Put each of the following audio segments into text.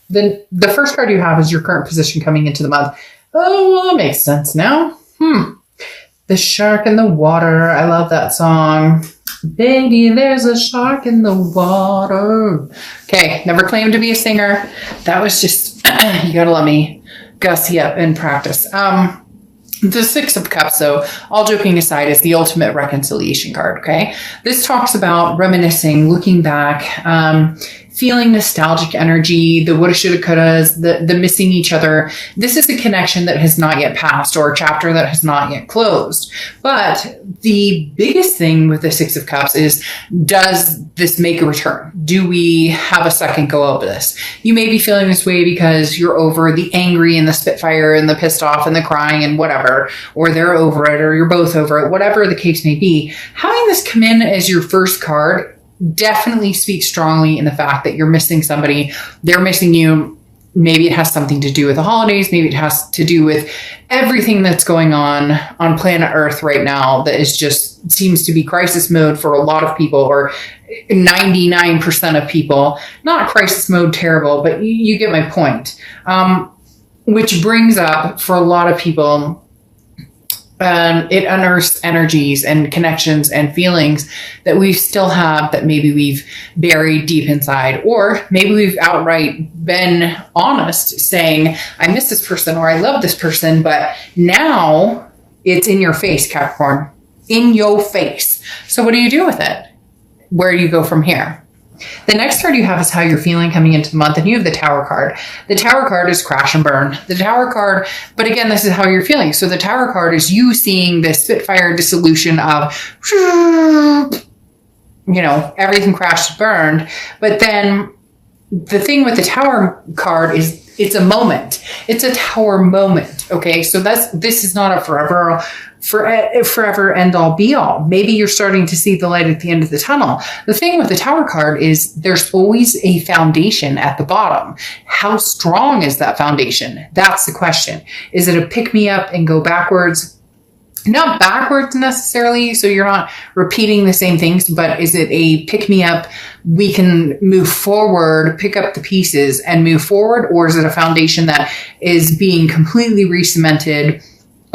Then the first card you have is your current position coming into the month. Oh, well, that makes sense now. The shark in the water. I love that song. Baby, there's a shark in the water. Okay, never claimed to be a singer. That was just, you gotta let me gussy up and practice. The Six of Cups, though, all joking aside, is the ultimate reconciliation card, okay? This talks about reminiscing, looking back, feeling nostalgic energy, the woulda, shoulda, couldas, the missing each other. This is a connection that has not yet passed or a chapter that has not yet closed. But the biggest thing with the Six of Cups is, does this make a return? Do we have a second go of this? You may be feeling this way because you're over the angry and the spitfire and the pissed off and the crying and whatever, or they're over it, or you're both over it, whatever the case may be. Having this come in as your first card definitely speaks strongly in the fact that you're missing somebody, they're missing you. Maybe it has something to do with the holidays. Maybe it has to do with everything that's going on planet Earth right now that is just seems to be crisis mode for a lot of people, or 99% of people. Not crisis mode terrible, but you get my point. Which brings up for a lot of people, it unearths energies and connections and feelings that we still have that maybe we've buried deep inside, or maybe we've outright been honest saying, I miss this person or I love this person, but now it's in your face, Capricorn, in your face. So what do you do with it? Where do you go from here? The next card you have is how you're feeling coming into the month, and you have the Tower card. The Tower card is crash and burn. The Tower card, but again, this is how you're feeling. So the Tower card is you seeing this spitfire dissolution of, everything crashed and burned. But then the thing with the Tower card is it's a moment. It's a Tower moment. Okay. So this is not a forever end all be all. Maybe you're starting to see the light at the end of the tunnel. The thing with the Tower card is there's always a foundation at the bottom. How strong is that foundation? That's the question. Is it a pick me up and go backwards? Not backwards necessarily, so you're not repeating the same things, but is it a pick me up, we can move forward, pick up the pieces and move forward? Or is it a foundation that is being completely re-cemented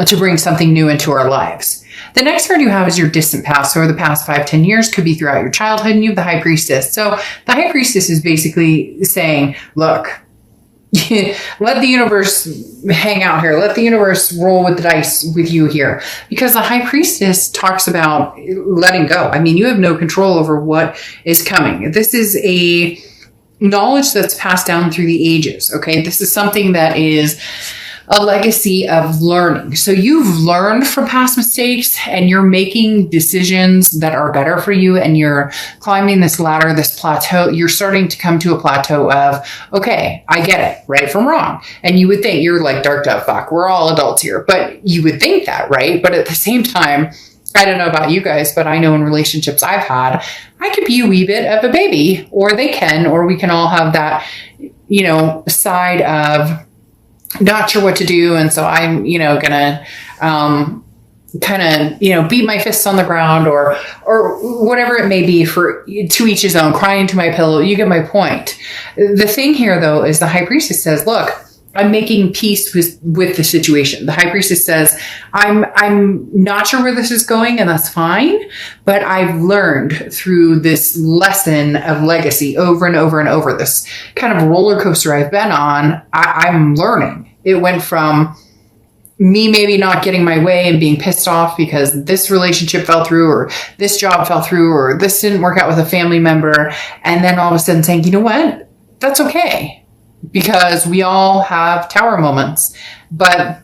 to bring something new into our lives? The next card you have is your distant past, so the past 5-10 years, could be throughout your childhood, and you have the High Priestess. So the High Priestess is basically saying, look, let the universe hang out here. Let the universe roll with the dice with you here. Because the High Priestess talks about letting go. I mean, you have no control over what is coming. This is a knowledge that's passed down through the ages. Okay. This is something that is a legacy of learning. So you've learned from past mistakes and you're making decisions that are better for you, and you're climbing this ladder, this plateau. You're starting to come to a plateau of, okay, I get it, right from wrong. And you would think, you're like, dark dove fuck, we're all adults here, but you would think that, right? But at the same time, I don't know about you guys, but I know in relationships I've had, I could be a wee bit of a baby, or they can, or we can all have that, side of not sure what to do. And so I'm, gonna, beat my fists on the ground or whatever it may be, for to each his own, crying to my pillow. You get my point. The thing here though, is the High Priestess says, look, I'm making peace with the situation. The High Priestess says, I'm not sure where this is going, and that's fine, but I've learned through this lesson of legacy over and over and over, this kind of roller coaster I've been on, I'm learning. It went from me maybe not getting my way and being pissed off because this relationship fell through, or this job fell through, or this didn't work out with a family member, and then all of a sudden saying, you know what, that's okay. Because we all have tower moments, but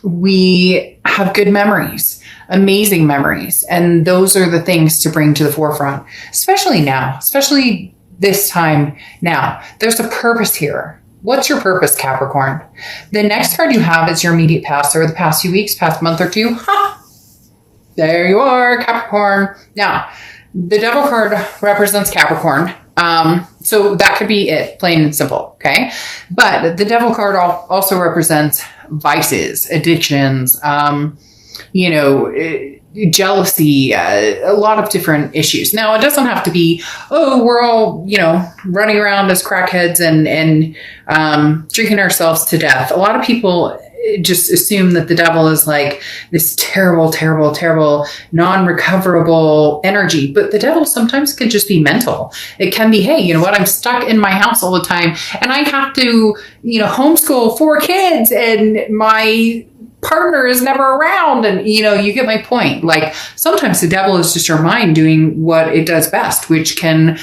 we have good memories, amazing memories. And those are the things to bring to the forefront, especially now, especially this time now. There's a purpose here. What's your purpose, Capricorn? The next card you have is your immediate past, or the past few weeks, past month or two. Ha! There you are, Capricorn. Now, the Devil card represents Capricorn. So that could be it, plain and simple. Okay. But the Devil card also represents vices, addictions, jealousy, a lot of different issues. Now, it doesn't have to be, oh, we're all, running around as crackheads and drinking ourselves to death. A lot of people just assume that the devil is like this terrible, terrible, terrible, non-recoverable energy. But the devil sometimes can just be mental. It can be, hey, you know what? I'm stuck in my house all the time and I have to, homeschool 4 kids and my partner is never around. And, you get my point. Like sometimes the devil is just our mind doing what it does best, which can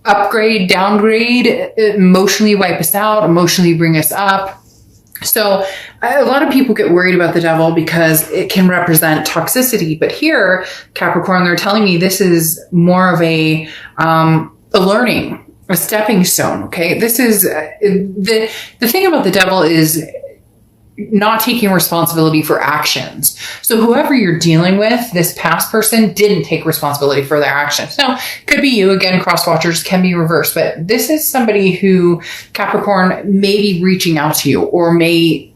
upgrade, downgrade, emotionally wipe us out, emotionally bring us up. So a lot of people get worried about the devil because it can represent toxicity. But here, Capricorn, they're telling me this is more of a learning, a stepping stone. Okay. This is the thing about the devil is not taking responsibility for actions. So whoever you're dealing with, this past person didn't take responsibility for their actions. Now, could be you. Again, cross watchers can be reversed, but this is somebody who, Capricorn, may be reaching out to you or may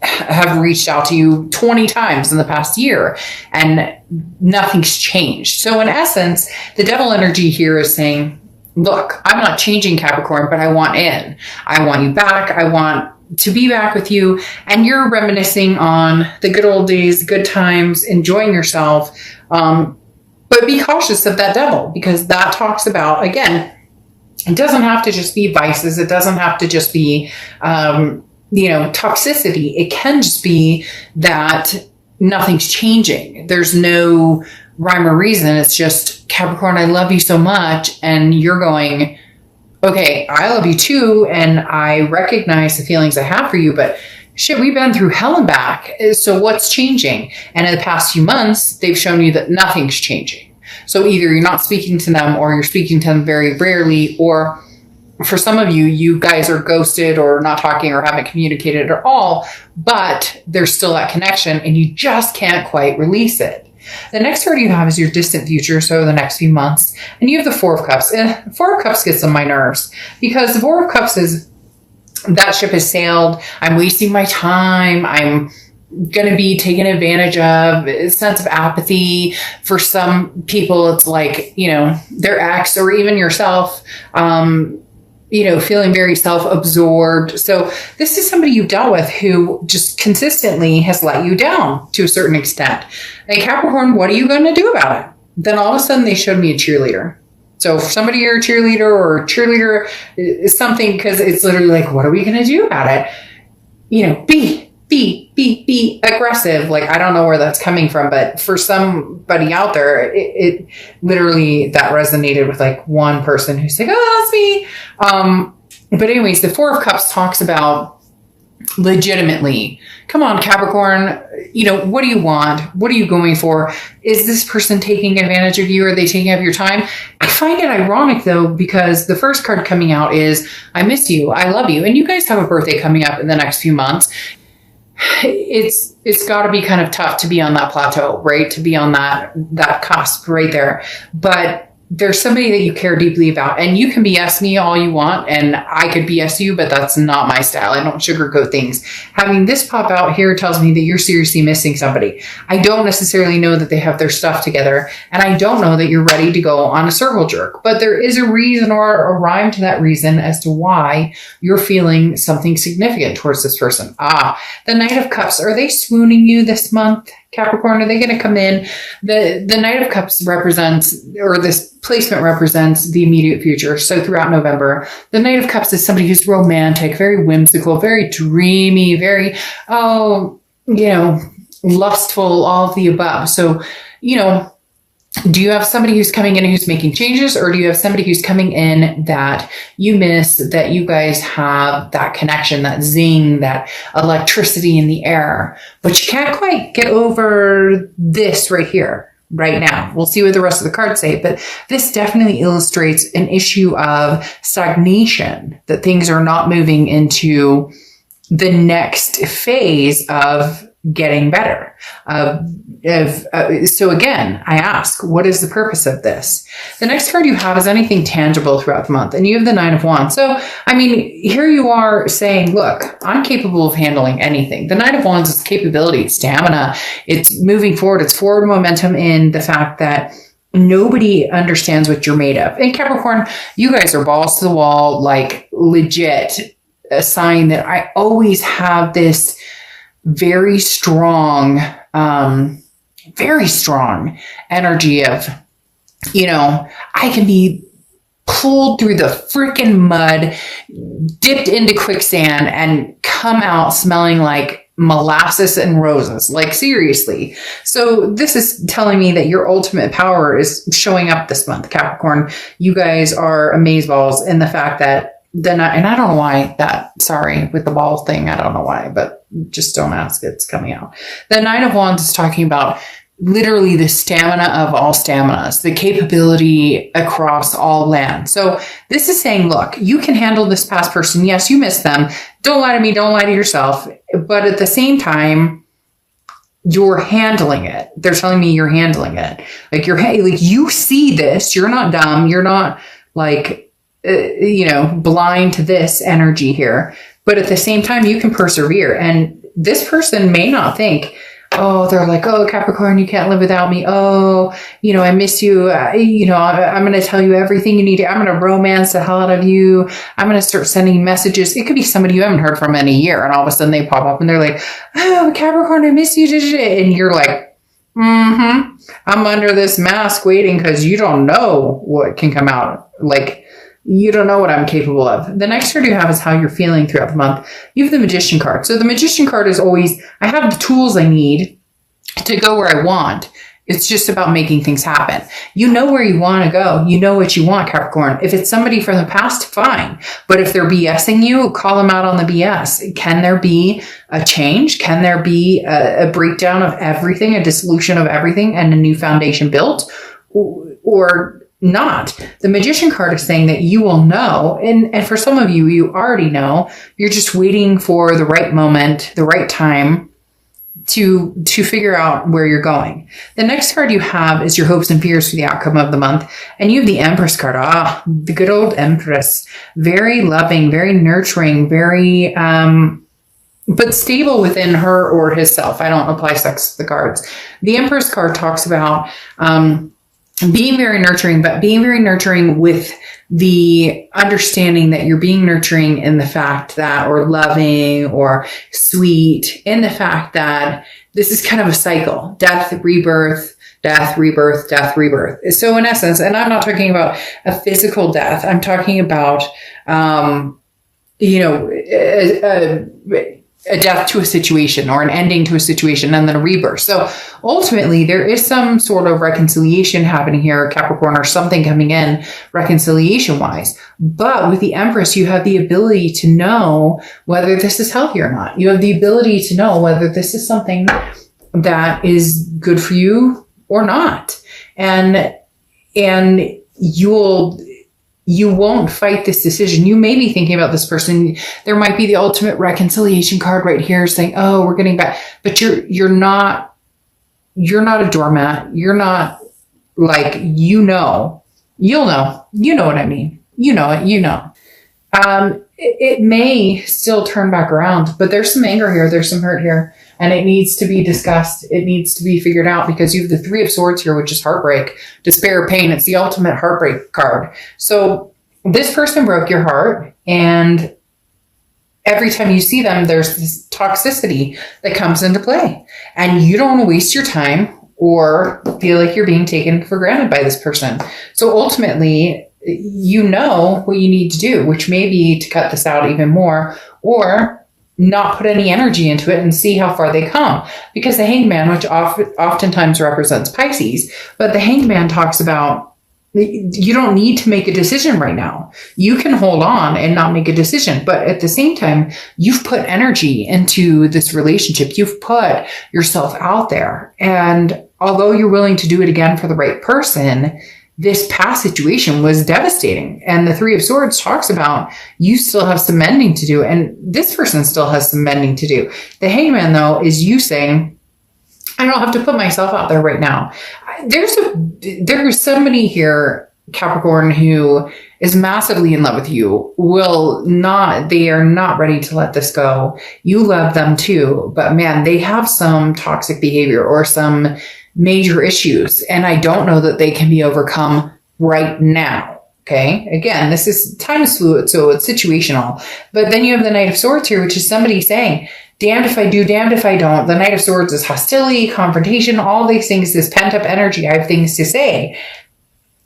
have reached out to you 20 times in the past year and nothing's changed. So in essence, the devil energy here is saying, look, I'm not changing, Capricorn, but I want in. I want you back. I want to be back with you. And you're reminiscing on the good old days, good times, enjoying yourself. But be cautious of that devil because that talks about, again, it doesn't have to just be vices. It doesn't have to just be, toxicity. It can just be that nothing's changing. There's no rhyme or reason. It's just, Capricorn, I love you so much. And you're going, okay, I love you too, and I recognize the feelings I have for you, but shit, we've been through hell and back. So what's changing? And in the past few months, they've shown you that nothing's changing. So either you're not speaking to them or you're speaking to them very rarely, or for some of you, you guys are ghosted or not talking or haven't communicated at all, but there's still that connection and you just can't quite release it. The next card you have is your distant future, so the next few months. And you have the Four of Cups. Four of Cups gets on my nerves because the Four of Cups is that ship has sailed. I'm wasting my time. I'm going to be taken advantage of. A sense of apathy. For some people, it's like, their ex or even yourself, feeling very self-absorbed. So this is somebody you've dealt with who just consistently has let you down to a certain extent. And Capricorn, what are you going to do about it? Then all of a sudden they showed me a cheerleader. So for somebody you're a cheerleader or a cheerleader is something because it's literally like, what are we going to do about it? Be aggressive. Like, I don't know where that's coming from, but for somebody out there, it literally, that resonated with like one person who's like, oh, that's me. But anyways, the Four of Cups talks about legitimately, come on, Capricorn, what do you want? What are you going for? Is this person taking advantage of you? Are they taking up your time? I find it ironic though, because the first card coming out is, I miss you. I love you. And you guys have a birthday coming up in the next few months. It's got to be kind of tough to be on that plateau, right? To be on that cusp right there. But there's somebody that you care deeply about, and you can BS me all you want, and I could BS you, but that's not my style. I don't sugarcoat things. Having this pop out here tells me that you're seriously missing somebody. I don't necessarily know that they have their stuff together, and I don't know that you're ready to go on a circle jerk, but there is a reason or a rhyme to that reason as to why you're feeling something significant towards this person. The Knight of Cups. Are they swooning you this month, Capricorn? Are they going to come in? The Knight of Cups represents, or this placement represents, the immediate future. So throughout November, the Knight of Cups is somebody who's romantic, very whimsical, very dreamy, very, lustful, all of the above. So, do you have somebody who's coming in who's making changes, or do you have somebody who's coming in that you miss, that you guys have that connection, that zing, that electricity in the air, but you can't quite get over this right here, right now? We'll see what the rest of the cards say, but this definitely illustrates an issue of stagnation, that things are not moving into the next phase of getting better. So again, I ask, what is the purpose of this? The next card you have is anything tangible throughout the month. And you have the Nine of Wands. So, I mean, here you are saying, look, I'm capable of handling anything. The Nine of Wands is capability, it's stamina, it's moving forward, it's forward momentum in the fact that nobody understands what you're made of. And Capricorn, you guys are balls to the wall, like legit, a sign that I always have this very strong energy of, I can be pulled through the freaking mud, dipped into quicksand, and come out smelling like molasses and roses. Like, seriously. So this is telling me that your ultimate power is showing up this month, Capricorn. You guys are amazeballs in the fact that and I don't know why with the ball thing, I don't know why, but just don't ask, it's coming out. The Nine of Wands is talking about literally the stamina of all staminas, the capability across all land. So this is saying, look, you can handle this past person. Yes, you miss them. Don't lie to me. Don't lie to yourself. But at the same time, you're handling it. They're telling me you're handling it. Like you see this. You're not dumb. You're not blind to this energy here. But at the same time, you can persevere. And this person may not think, they're like, Capricorn, you can't live without me. I miss you. I'm going to tell you everything you need. I'm going to romance the hell out of you. I'm going to start sending messages. It could be somebody you haven't heard from in a year. And all of a sudden they pop up and they're like, oh, Capricorn, I miss you. And you're like, I'm under this mask waiting because you don't know what can come out. Like, you don't know what I'm capable of. The next card you have is how you're feeling throughout the month. You have the Magician card. So the Magician card is always, I have the tools I need to go where I want. It's just about making things happen. You know where you want to go. You know what you want, Capricorn. If it's somebody from the past, fine. But if they're BSing you, call them out on the BS. Can there be a change? Can there be a breakdown of everything, a dissolution of everything, and a new foundation built? Or not? The Magician card is saying that you will know. And for some of you, you already know. You're just waiting for the right moment, the right time to figure out where you're going. The next card you have is your hopes and fears for the outcome of the month. And you have the Empress card. The good old Empress. Very loving, very nurturing, very, but stable within her or his self. I don't apply sex to the cards. The Empress card talks about, being very nurturing, but being very nurturing with the understanding that you're being nurturing in the fact that, or loving or sweet, in the fact that this is kind of a cycle. Death, rebirth, death, rebirth, death, rebirth. So in essence, and I'm not talking about a physical death. I'm talking about, a death to a situation or an ending to a situation and then a rebirth. So ultimately there is some sort of reconciliation happening here, Capricorn, or something coming in reconciliation wise. But with the Empress, you have the ability to know whether this is healthy or not. You have the ability to know whether this is something that is good for you or not. And you won't fight this decision. You may be thinking about this person. There might be the ultimate reconciliation card right here saying, we're getting back. But you're not a doormat. You're not like, you'll know what I mean. It may still turn back around, but there's some anger here. There's some hurt here. And it needs to be discussed. It needs to be figured out because you have the Three of Swords here, which is heartbreak, despair, pain. It's the ultimate heartbreak card. So this person broke your heart, and every time you see them, there's this toxicity that comes into play. And you don't want to waste your time or feel like you're being taken for granted by this person. So ultimately, you know what you need to do, which may be to cut this out even more, or not put any energy into it and see how far they come. Because the Hangman, which oftentimes represents Pisces, but the Hangman talks about you don't need to make a decision right now. You can hold on and not make a decision. But at the same time, you've put energy into this relationship. You've put yourself out there. And although you're willing to do it again for the right person, this past situation was devastating. And the Three of Swords talks about you still have some mending to do, and this person still has some mending to do. The Hangman, though, is you saying, I don't have to put myself out there right now. There's somebody here, Capricorn, who is massively in love with you, they are not ready to let this go. You love them too, but man, they have some toxic behavior or some major issues, and I don't know that they can be overcome right now. Okay. Again, time is fluid, so it's situational. But then you have the Knight of Swords here, which is somebody saying, damned if I do, damned if I don't. The Knight of Swords is hostility, confrontation, all these things, this pent up energy. I have things to say.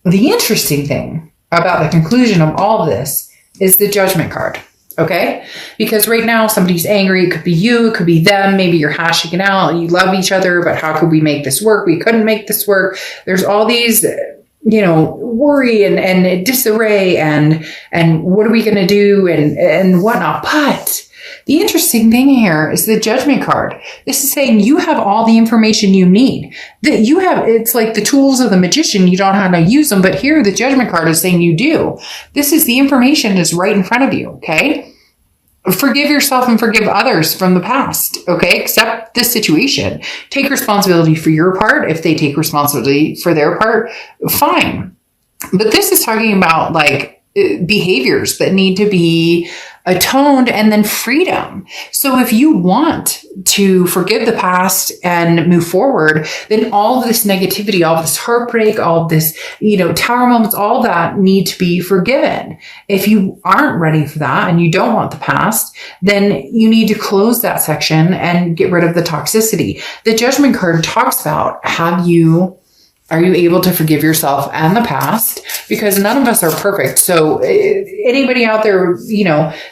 The interesting thing about the conclusion of all of this is the Judgment card. Okay? Because right now somebody's angry. It could be you. It could be them. Maybe you're hashing it out. You love each other, but how could we make this work? We couldn't make this work. There's all these, worry and disarray and what are we going to do and whatnot. But the interesting thing here is the Judgment card. This is saying you have all the information you need. It's like the tools of the magician. You don't know how to use them, but here the Judgment card is saying you do. This is the information is right in front of you, okay? Forgive yourself and forgive others from the past, okay? Accept this situation. Take responsibility for your part. If they take responsibility for their part, fine. But this is talking about behaviors that need to be atoned and then freedom. So if you want to forgive the past and move forward, then all of this negativity, all of this heartbreak, all of this, tower moments, all that need to be forgiven. If you aren't ready for that and you don't want the past, then you need to close that section and get rid of the toxicity. The Judgment card talks about, are you able to forgive yourself and the past? Because none of us are perfect. So anybody out there,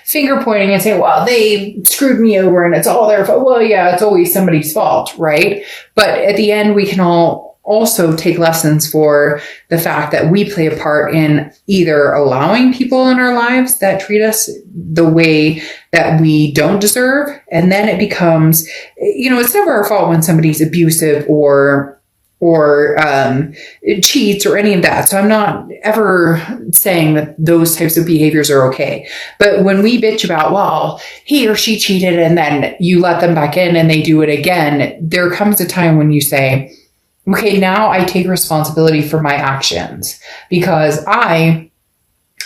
finger pointing and saying, well, they screwed me over and it's all their fault. Well, yeah, it's always somebody's fault, right? But at the end, we can all also take lessons for the fact that we play a part in either allowing people in our lives that treat us the way that we don't deserve. And then it becomes, it's never our fault when somebody's abusive or cheats or any of that. So I'm not ever saying that those types of behaviors are okay. But when we bitch about, well, he or she cheated and then you let them back in and they do it again, there comes a time when you say, okay, now I take responsibility for my actions because I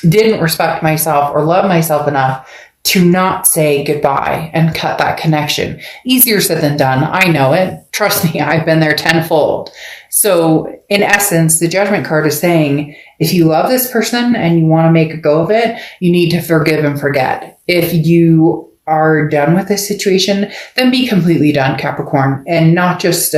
didn't respect myself or love myself enough to not say goodbye and cut that connection. Easier said than done. I know it. Trust me, I've been there tenfold. So in essence, the Judgment card is saying, if you love this person and you want to make a go of it, you need to forgive and forget. If you are done with this situation, then be completely done, Capricorn, and not just